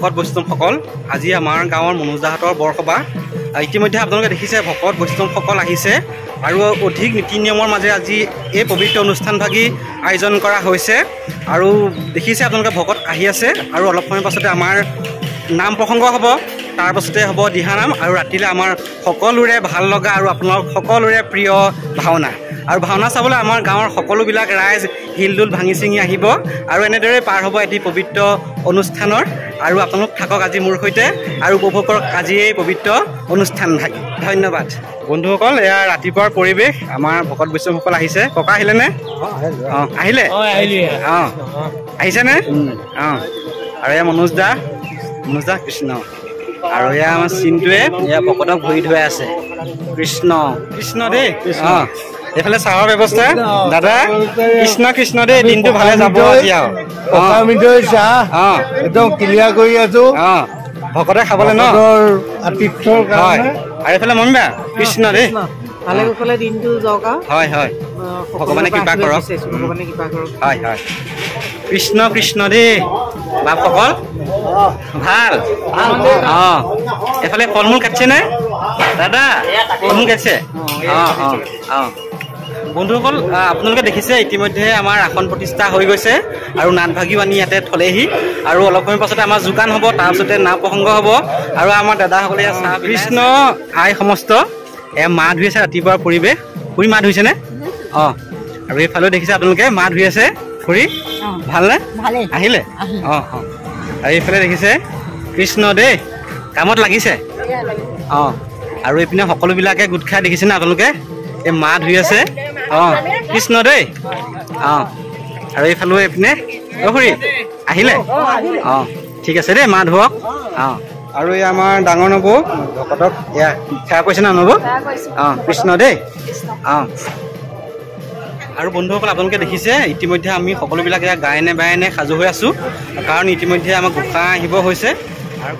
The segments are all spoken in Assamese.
ভকত বৈষ্ণৱসকল আজি আমাৰ গাঁৱৰ মনোজাহাতৰ বৰসভা ইতিমধ্যে আপোনালোকে দেখিছে ভকত বৈষ্ণৱসকল আহিছে আৰু অধিক নীতি নিয়মৰ মাজেৰে আজি এই পবিত্ৰ অনুষ্ঠানভাগী আয়োজন কৰা হৈছে আৰু দেখিছে আপোনালোকে ভকত আহি আছে আৰু অলপ সময় পাছতে আমাৰ নাম প্ৰসংগ হ'ব তাৰ পাছতে হ'ব দিহানাম আৰু ৰাতিলৈ আমাৰ সকলোৰে ভাল লগা আৰু আপোনালোক সকলোৰে প্ৰিয় ভাওনা আৰু ভাওনা চাবলৈ আমাৰ গাঁৱৰ সকলোবিলাক ৰাইজ হিলদুল ভাঙি চিঙি আহিব আৰু এনেদৰে পাৰ হ'ব এটি পবিত্ৰ অনুষ্ঠানৰ আৰু আপোনালোক থাকক আজি মোৰ সৈতে আৰু উপভোগ কৰক আজি এই পবিত্ৰ অনুষ্ঠান ভাগি ধন্যবাদ বন্ধুসকল এয়া ৰাতিপুৱাৰ পৰিৱেশ আমাৰ ভকত বৈষ্ণৱসকল আহিছে ককা আহিলেনে অঁ আহিলে অঁ আহিছেনে অঁ আৰু এয়া মনোজ দা কৃষ্ণ আৰু এয়া আমাৰ চিন্টুৱে এয়া ভকতক ভৰি ধুৱাই আছে কৃষ্ণ কৃষ্ণ দেই অঁ এইফালে চাহৰ ব্যৱস্থা দাদা কৃষ্ণ কৃষ্ণ দেই দিনটো ভালে যাব আজি আৰু মিঠৈ চাহ একদম ক্লিয়াৰ কৰি আছো অঁ ভকতে খাবলৈ ন আতিথ্যৰ হয় আৰু এইফালে মমিবা কৃষ্ণ দেই ভালে কুশলে দিনটো যাওক হয় হয় ভগৱানে কৃপা কৰক হয় হয় কৃষ্ণ কৃষ্ণ দেই বাপসকল ভাল অঁ এইফালে ফল মূল কাটিছেনে দাদা ফল মূল কাটিছে অঁ অঁ অঁ বন্ধুসকল আপোনালোকে দেখিছে ইতিমধ্যে আমাৰ আসন প্ৰতিষ্ঠা হৈ গৈছে আৰু নাট ভাগিও আনি ইয়াতে থলেহি আৰু অলপ সময় পাছতে আমাৰ যোগান হ'ব তাৰপিছতে নাম প্ৰসংগ হ'ব আৰু আমাৰ দাদাসকলে ইয়াত চাহ কৃষ্ণ আই সমস্ত এয়া মাহ ধুই আছে ৰাতিপুৱাৰ পৰিৱেশ খুৰী মাহ ধুইছেনে অঁ আৰু এইফালেও দেখিছে আপোনালোকে মাহ ধুই আছে খুৰী ভালনে আহিলে অঁ অঁ আৰু এইফালে দেখিছে কৃষ্ণ দেই কামত লাগিছে অঁ আৰু এইপিনে সকলোবিলাকে গোট খাই দেখিছেনে আপোনালোকে এই মাহ ধুই আছে অঁ কৃষ্ণ দেই অঁ আৰু এইফালেও এইপিনে অ' খুৰী আহিলে অঁ ঠিক আছে দেই মাহ ধুৱক অঁ আৰু এই আমাৰ ডাঙৰ নবৌ ভকতক এয়া সেৱা কৰিছে ন নবৌ অঁ কৃষ্ণ দেই অঁ আৰু বন্ধুসকল আপোনালোকে দেখিছে ইতিমধ্যে আমি সকলোবিলাক এয়া গায়নে বায়নে সাজু হৈ আছোঁ কাৰণ ইতিমধ্যে আমাৰ গোসাঁই আহিব হৈছে আৰু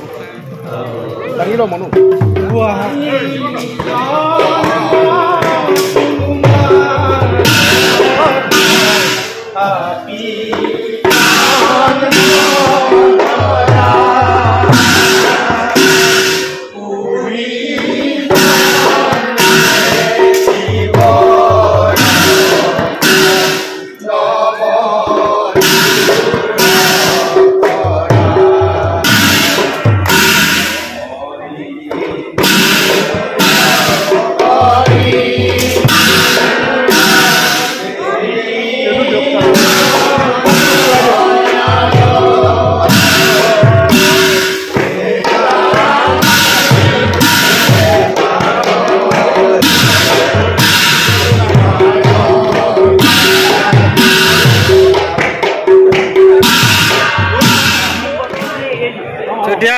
এতিয়া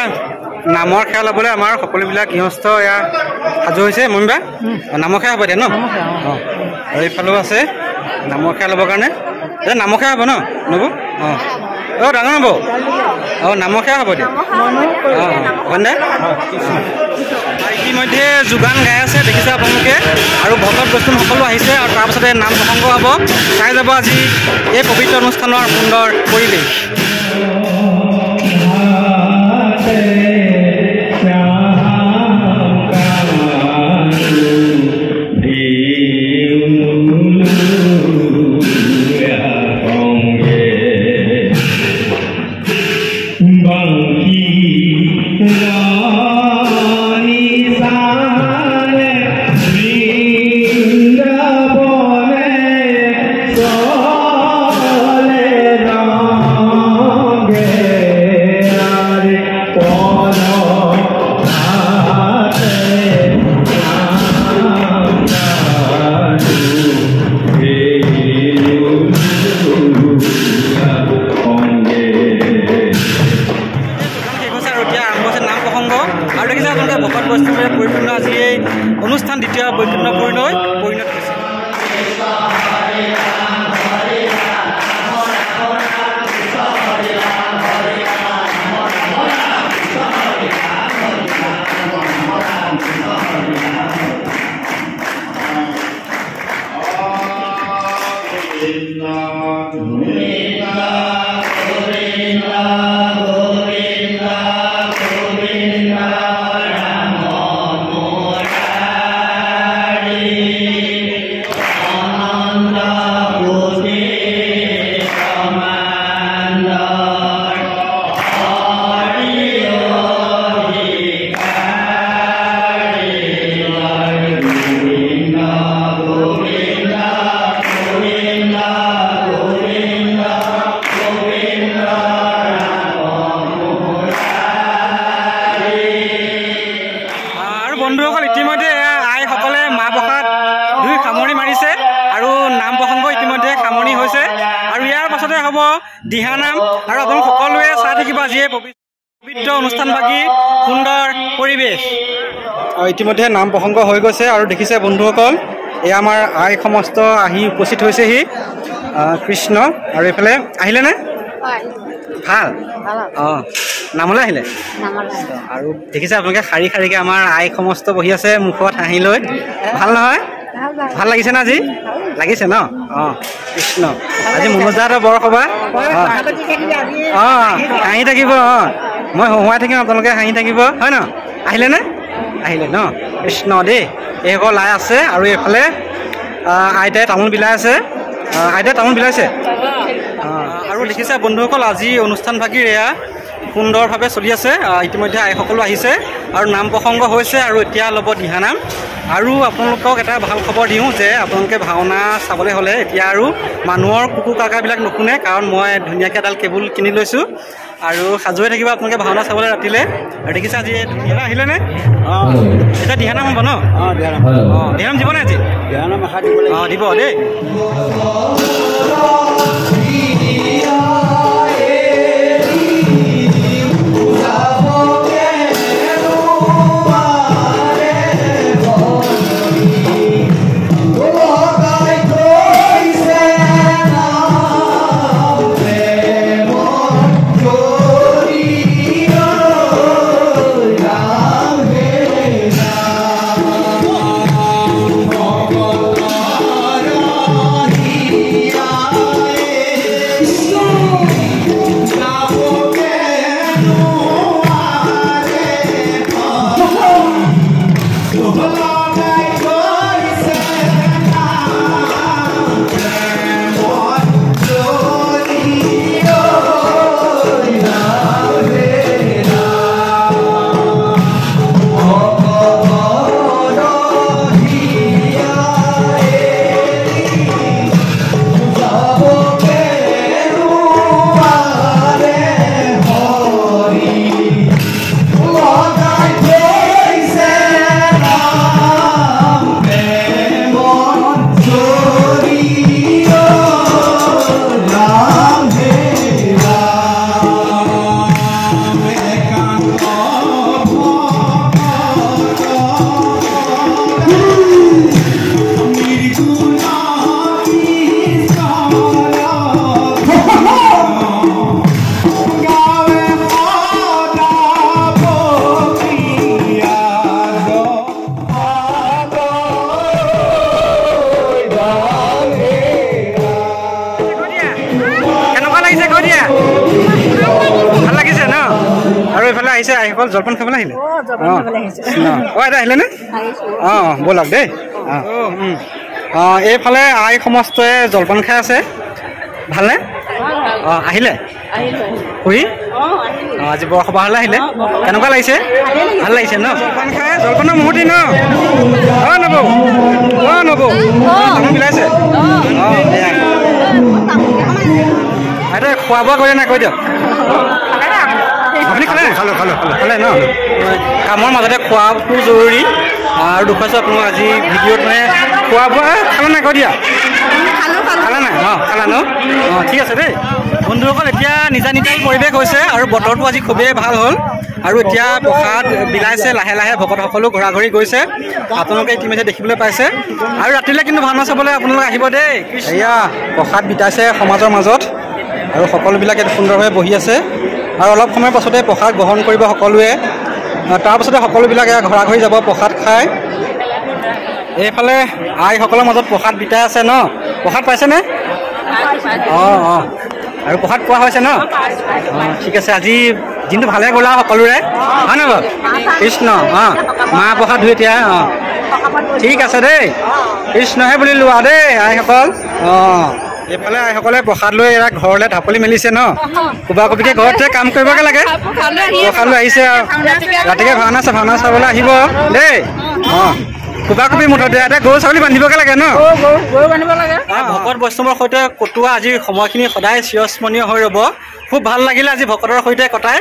নামৰ খেয়া ল'বলৈ আমাৰ সকলোবিলাক গৃহস্থ এয়া সাজু হৈছে মমিবা নামৰ খেয়া হ'ব এতিয়া ন অঁ আৰু এইফালেও আছে নামৰ খেয়া ল'বৰ কাৰণে এতিয়া নামৰ খেয়া হ'ব ন নবৌ অঁ অ' ডাঙৰ নবৌ অঁ নামৰ খেয়া হ'ব এতিয়া অঁ হয়নে ইতিমধ্যে যোগান গাই আছে দেখিছে আপোনালোকে আৰু ভকত বৈষ্ণৱ সকলো আহিছে আৰু তাৰপিছতে নাম প্ৰসংগ হ'ব চাই যাব আজি এই পবিত্ৰ অনুষ্ঠানৰ সুন্দৰ পৰিৱেশ ভকত বৈষ্ণৱেৰে পৰিপূৰ্ণ আজি এই অনুষ্ঠান দ্বিতীয় পৰিণত হৈছে Govinda, Govinda, Govinda. বন্ধুসকল ইতিমধ্যে আইসকলে মাহ প্ৰসাদ দুই সামৰণি মাৰিছে আৰু নাম প্ৰসংগ ইতিমধ্যে সামৰণি হৈছে আৰু ইয়াৰ পাছতে হ'ব দিহানাম আৰু আপোনালোক সকলোৱে চাই থাকিব আজিয়ে পবিত্ৰ অনুষ্ঠানভাগী সুন্দৰ পৰিৱেশ। ইতিমধ্যে নাম প্ৰসংগ হৈ গৈছে আৰু দেখিছে বন্ধুসকল এয়া আমাৰ আই সমস্ত আহি উপস্থিত হৈছেহি কৃষ্ণ আৰু এইফালে আহিলেনে ভাল অঁ নামলৈ আহিলে আৰু দেখিছে আপোনালোকে শাৰী শাৰীকৈ আমাৰ আই সমস্ত বহি আছে মুখত হাঁহি লৈ ভাল নহয় ভাল লাগিছে না আজি লাগিছে ন অঁ কৃষ্ণ আজি মনোজাহঁতৰ বৰসভা অঁ হাঁহি থাকিব অঁ মই হহুৱাই থাকিম আপোনালোকে হাঁহি থাকিব হয় ন আহিলেনে আহিলে ন কৃষ্ণ দেই এইসকল আই আছে আৰু এইফালে আইতাই তামোল বিলাই আছে আইতাই তামোল বিলাইছে আৰু দেখিছে বন্ধুসকল আজি অনুষ্ঠানভাগীৰ এয়া সুন্দৰভাৱে চলি আছে ইতিমধ্যে আইসকলো আহিছে আৰু নাম প্ৰসংগ হৈছে আৰু এতিয়া ল'ব দিহানাম আৰু আপোনালোকক এটা ভাল খবৰ দিওঁ যে আপোনালোকে ভাওনা চাবলৈ হ'লে এতিয়া আৰু মানুহৰ কুকু কাকাবিলাক নুশুনে কাৰণ মই ধুনীয়াকৈ এডাল কেবুল কিনি লৈছোঁ আৰু সাজু হৈ থাকিব আপোনালোকে ভাওনা চাবলৈ ৰাতিলৈ আৰু দেখিছে আজি ধুনীয়া আহিলেনে অঁ এতিয়া দিহানাম হ'ব ন অঁ দিহানাম দিবনে আজি দিহানাম আশা দিব অঁ দিব দেই আহিছে আইসকল জলপান খাবলৈ আহিলে অঁ এটা আহিলে নে অঁ ব'লক দেই অঁ এইফালে আই সমস্তই জলপান খাই আছে ভালনে অঁ আহিলে খুৰী অঁ আজি বৰসভা হ'লে আহিলে কেনেকুৱা লাগিছে ভাল লাগিছে ন জলপান খাই জলপানৰ মুহূৰ্তি ন অঁ নবৌ অঁ নবৌ তামোল বিলাইছে অঁ আইতা খোৱা বোৱা কৰিলে নাই কৈ দিয়ক আপুনি খালে খালোঁ খালোঁ খালোঁ খালে ন কামৰ মাজতে খোৱাটো জৰুৰী আৰু দুখ পাইছোঁ আপোনাক আজি ভিডিঅ'ত মানে খোৱা বোৱা খালে নাই কৈ দিয়া খালা নাই অঁ খালা ন অঁ ঠিক আছে দেই বন্ধুসকল এতিয়া নিজা নিজাই পৰিৱেশ হৈছে আৰু বতৰটো আজি খুবেই ভাল হ'ল আৰু এতিয়া প্ৰসাদ বিলাইছে লাহে লাহে ভকতসকলো ঘৰা ঘৰি গৈছে আপোনালোকে ইতিমধ্যে দেখিবলৈ পাইছে আৰু ৰাতিলৈ কিন্তু ভাওনা চাবলৈ আপোনালোক আহিব দেই এয়া প্ৰসাদ বিতাইছে সমাজৰ মাজত আৰু সকলোবিলাকে সুন্দৰভাৱে বহি আছে আৰু অলপ সময়ৰ পাছতে প্ৰসাদ গ্ৰহণ কৰিব সকলোৱে তাৰপাছতে সকলোবিলাকে ঘৰা ঘৰি যাব প্ৰসাদ খাই এইফালে আইসকলৰ মাজত প্ৰসাদ বিতাই আছে ন প্ৰসাদ পাইছেনে অঁ অঁ আৰু প্ৰসাদ পোৱা হৈছে ন অঁ ঠিক আছে আজি দিনটো ভালে গ'ল আৰু সকলোৰে হয় নহয় বাৰু কৃষ্ণ অঁ মাহ প্ৰসাদ ধুই এতিয়া অঁ ঠিক আছে দেই কৃষ্ণহে বুলি লোৱা দেই আইসকল অঁ এইফালে আইসকলে প্ৰসাদ লৈ এয়া ঘৰলৈ ঢাপলি মেলিছে ন কোবা কবিকে ঘৰতে কাম কৰিবগৈ লাগে প্ৰসাদ লৈ আহিছে আৰু ৰাতিকে ভাওনা চাবলৈ আহিব দেই অঁ কোবাকুবি মুঠতে এতিয়া গৰু ছাগলী বান্ধিবগে লাগে ন গৰু বান্ধিব লাগে ভকত বৈষ্ণৱৰ সৈতে কটোৱা আজিৰ সময়খিনি সদায় চিৰস্মৰণীয় হৈ ৰ'ব খুব ভাল লাগিলে আজি ভকতৰ সৈতে কটাই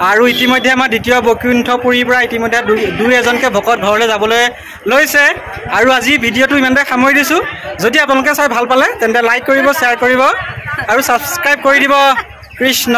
আৰু ইতিমধ্যে আমাৰ দ্বিতীয় বৈকুণ্ঠপুৰীৰ পৰা ইতিমধ্যে দুই এজনকৈ ভকত ঘৰলৈ যাবলৈ লৈছে আৰু আজি ভিডিঅ'টো ইমানতে সামৰি দিছোঁ যদি আপোনালোকে চাই ভাল পালে তেন্তে লাইক কৰিব শ্বেয়াৰ কৰিব আৰু ছাবস্ক্ৰাইব কৰি দিব কৃষ্ণ